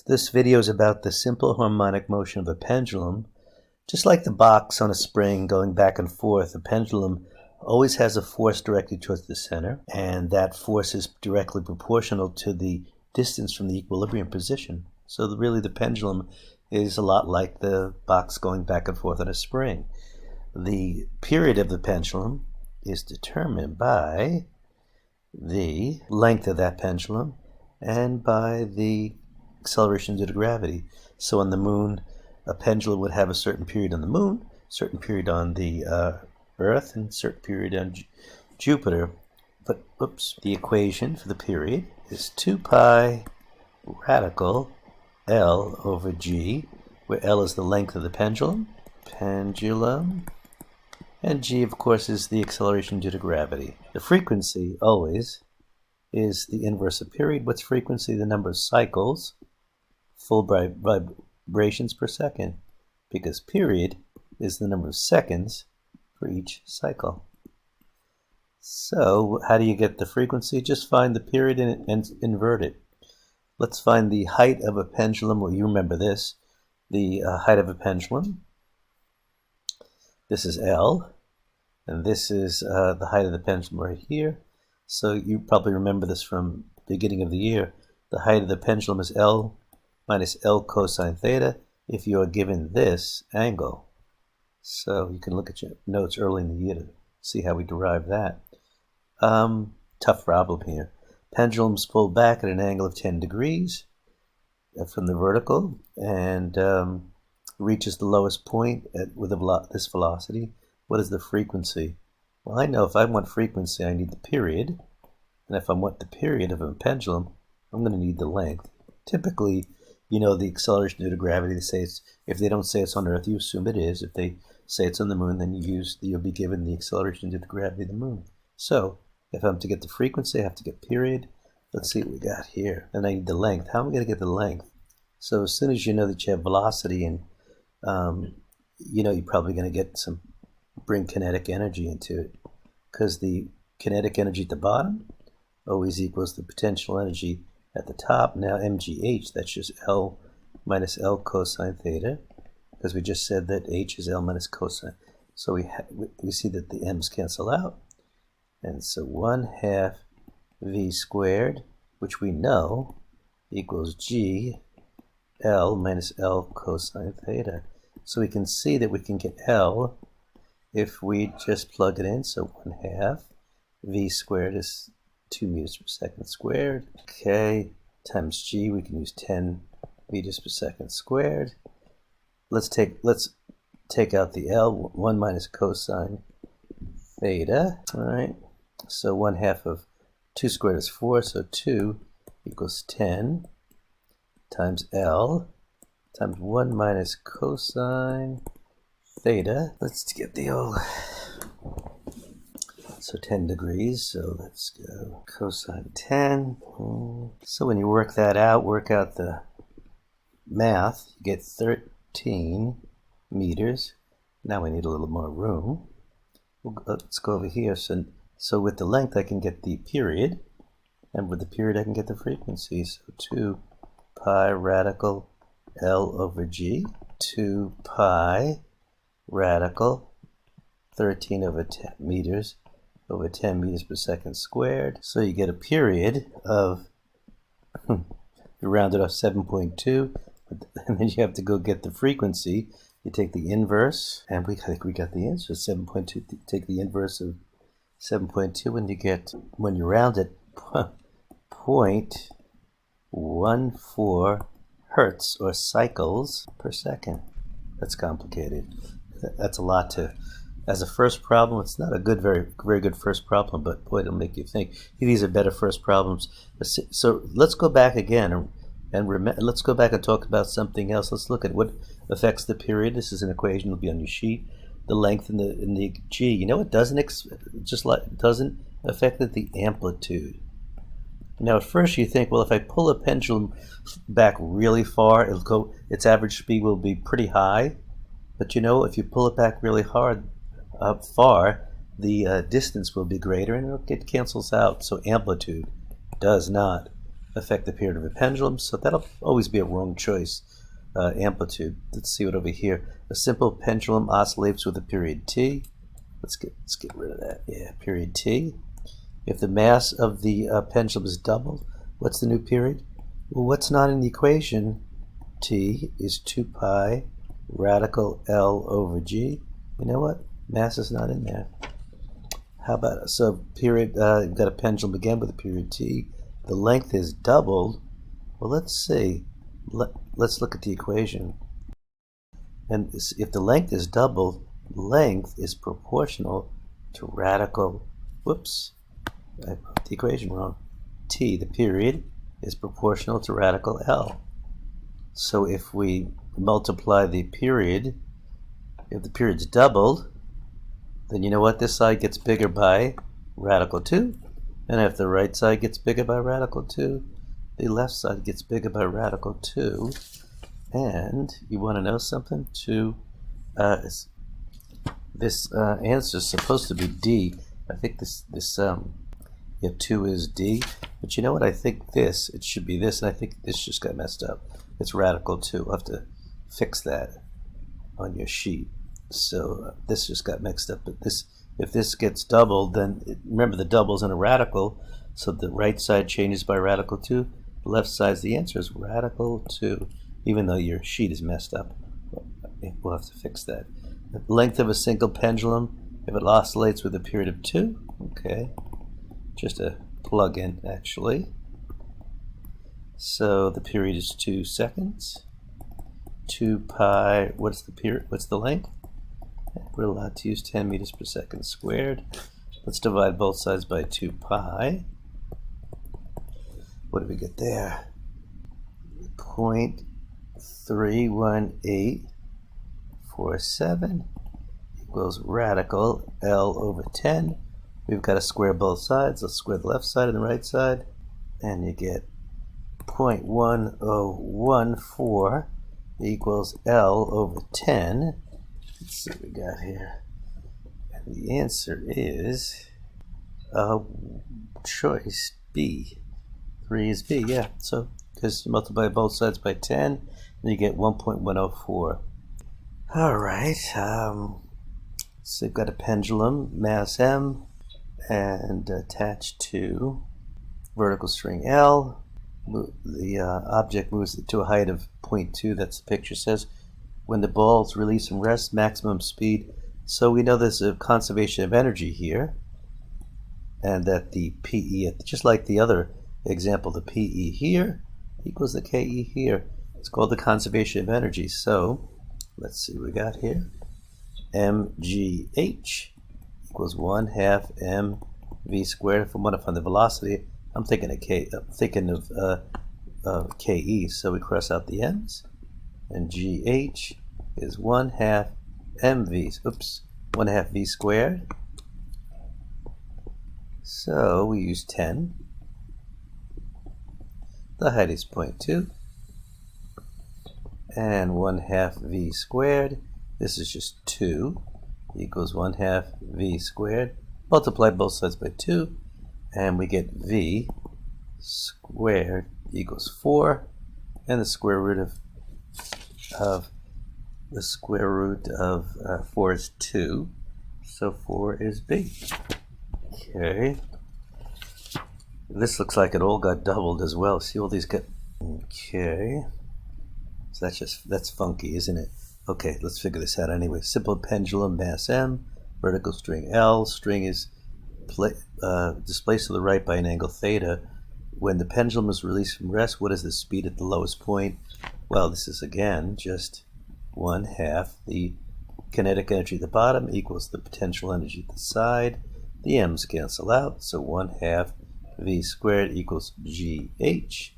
This video is about the simple harmonic motion of a pendulum. Just like the box on a spring going back and forth, a pendulum always has a force directed towards the center, and that force is directly proportional to the distance from the equilibrium position. So really the pendulum is a lot like the box going back and forth on a spring. The period of the pendulum is determined by the length of that pendulum and by the acceleration due to gravity. So on the moon, a pendulum would have a certain period on the moon, a certain period on the Earth, and a certain period on Jupiter. But the equation for the period is 2 pi radical L over G, where L is the length of the pendulum, and G, of course, is the acceleration due to gravity. The frequency always is the inverse of period. What's frequency? The number of cycles, full vibrations per second, because period is the number of seconds for each cycle. So how do you get the frequency? Just find the period and invert it. Let's find the height of a pendulum. Well, you remember this. The height of a pendulum. This is L, and this is the height of the pendulum right here. So you probably remember this from the beginning of the year. The height of the pendulum is L minus L cosine theta if you are given this angle. So you can look at your notes early in the year to see how we derive that. Tough problem here. Pendulums pull back at an angle of 10 degrees from the vertical and reaches the lowest point with this velocity. What is the frequency? Well, I know if I want frequency, I need the period. And if I want the period of a pendulum, I'm going to need the length. Typically, you know, the acceleration due to gravity, they say it's, if they don't say it's on Earth, you assume it is. If they say it's on the moon, then you'll be given the acceleration due to gravity of the moon. So if I'm to get the frequency, I have to get period. Let's see what we got here. And I need the length. How am I going to get the length? So as soon as you know that you have velocity and, you know, you're probably going to bring kinetic energy into it, because the kinetic energy at the bottom always equals the potential energy at the top. Now mgh, that's just L minus L cosine theta, because we just said that h is L minus cosine. So we see that the m's cancel out, and so 1/2 v squared, which we know equals g L minus L cosine theta. So we can see that we can get L if we just plug it in. So 1/2 v squared is 2 meters per second squared. Okay, times g, we can use 10 meters per second squared. Let's take out the L, 1 minus cosine theta. All right, so 1/2 of 2 squared is 4, so 2 equals 10 times L times 1 minus cosine theta. Let's get the old, so 10 degrees, so let's go cosine 10. So when you work that out, work out the math, you get 13 meters. Now we need a little more room. Let's go over here. So with the length I can get the period, and with the period I can get the frequency. So 2 pi radical L over G, 2 pi radical 13 over 10 meters over 10 meters per second squared. So you get a period of, you round it off 7.2, and then you have to go get the frequency. You take the inverse, and I think we got the answer, 7.2. Take the inverse of 7.2, and you get, when you round it, 0.14 hertz or cycles per second. That's complicated. That's a lot to, as a first problem, it's not a good, very good first problem, but boy, it'll make you think. These are better first problems. So let's go back again and let's go back and talk about something else. Let's look at what affects the period. This is an equation, it'll be on your sheet. The length in the G. You know, it doesn't affect the amplitude. Now at first you think, well, if I pull a pendulum back really far, its average speed will be pretty high. But you know, if you pull it back really far, the distance will be greater, and it cancels out. So amplitude does not affect the period of a pendulum, so that'll always be a wrong choice. Amplitude. Let's see what over here. A simple pendulum oscillates with a period t. Let's get rid of that. Yeah, period t. If the mass of the pendulum is doubled, what's the new period? Well, what's not in the equation? T is 2 pi radical L over G. You know what? Mass is not in there. How about, so period, you've got a pendulum again with a period T. The length is doubled. Well, let's see. Let's look at the equation. And if the length is doubled, length is proportional to radical, whoops, I wrote the equation wrong. T, the period, is proportional to radical L. So if we multiply the period, if the period's doubled, then you know what? This side gets bigger by radical 2. And if the right side gets bigger by radical 2, the left side gets bigger by radical 2. And you want to know something? This answer is supposed to be D. I think this 2 is D. But you know what? I think it should be this, and I think this just got messed up. It's radical 2. I'll have to fix that on your sheet. So this just got mixed up. But if this gets doubled, then remember the double's in a radical, so the right side changes by radical 2. The left side's the answer is radical 2, even though your sheet is messed up. We'll have to fix that. The length of a single pendulum, if it oscillates with a period of 2, okay, just a plug-in actually. So the period is 2 seconds. 2 pi, what's the period? What's the length? We're allowed to use 10 meters per second squared. Let's divide both sides by 2 pi. What do we get there? 0.31847 equals radical L over 10. We've got to square both sides. Let's square the left side and the right side. And you get 0.1014 equals L over 10. Let's see what we got here. And the answer is choice B. 3 is B, yeah. So, because you multiply both sides by 10, then you get 1.104. All right. So you've got a pendulum, mass M, and attached to vertical string L. The object moves to a height of 0.2. That's the picture says. When the ball is released from rest, maximum speed. So we know there's a conservation of energy here, and that the PE, just like the other example, the PE here equals the KE here. It's called the conservation of energy. So let's see what we got here. mgh equals 1/2 mv squared. If I want to find the velocity, I'm thinking of KE. So we cross out the m's. And GH is 1/2 mv, 1/2 v squared. So we use 10. The height is 0.2. And 1/2 v squared, this is just 2, equals 1/2 v squared. Multiply both sides by 2, and we get v squared equals 4, and the square root of 4 is 2, so 4 is B. Okay, this looks like it all got doubled as well. See, all these get, okay, so that's funky, isn't it? Okay, let's figure this out anyway. Simple pendulum, mass M, vertical string L. String is displaced to the right by an angle theta. When the pendulum is released from rest, what is the speed at the lowest point? Well, this is again just 1/2 the kinetic energy at the bottom equals the potential energy at the side. The m's cancel out, so 1/2 v squared equals gh.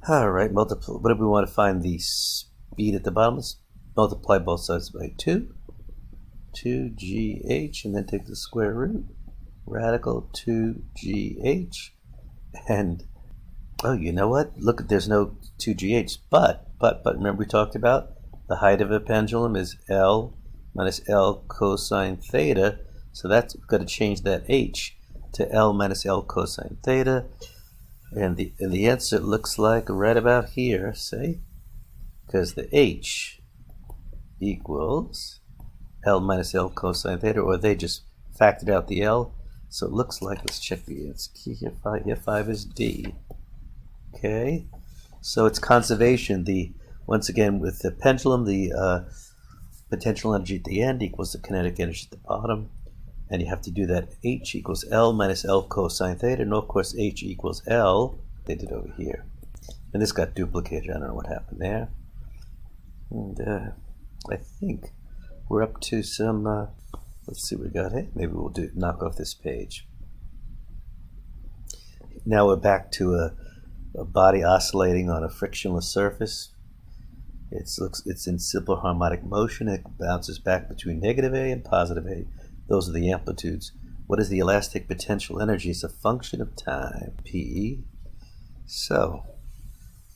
All right, what do we want to find the speed at the bottom? Let's multiply both sides by 2. 2gh, and then take the square root. Radical 2gh. And oh, you know what? Look, there's no 2gh, but remember we talked about the height of a pendulum is L minus L cosine theta, so that's got to change that h to L minus L cosine theta. And the answer looks like right about here, see? Because the H equals L minus L cosine theta, or they just factored out the L. So it looks like, let's check the answer key here. 5 is D. Okay, so it's conservation. Once again, with the pendulum, the potential energy at the end equals the kinetic energy at the bottom. And you have to do that. H equals L minus L cosine theta. And of course, H equals L. They did over here. And this got duplicated. I don't know what happened there. And I think we're up to some, let's see what we got here. Maybe we'll knock off this page. Now we're back to a body oscillating on a frictionless surface. It's in simple harmonic motion. It bounces back between negative A and positive A. Those are the amplitudes. What is the elastic potential energy? It's a function of time, PE. So,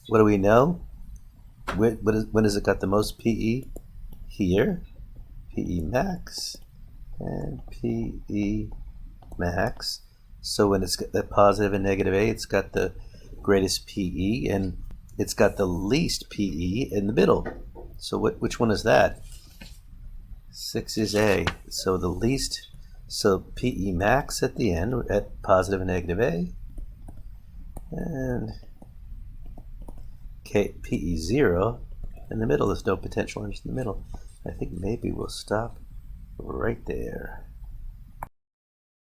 what do we know? When has it got the most PE? Here, PE max, and PE max. So when it's got the positive and negative A, it's got the greatest PE, and it's got the least PE in the middle. So which one is that? 6 is A. So the least, so PE max at the end at positive and negative A, and PE 0 in the middle. There's no potential energy in the middle. I think maybe we'll stop right there.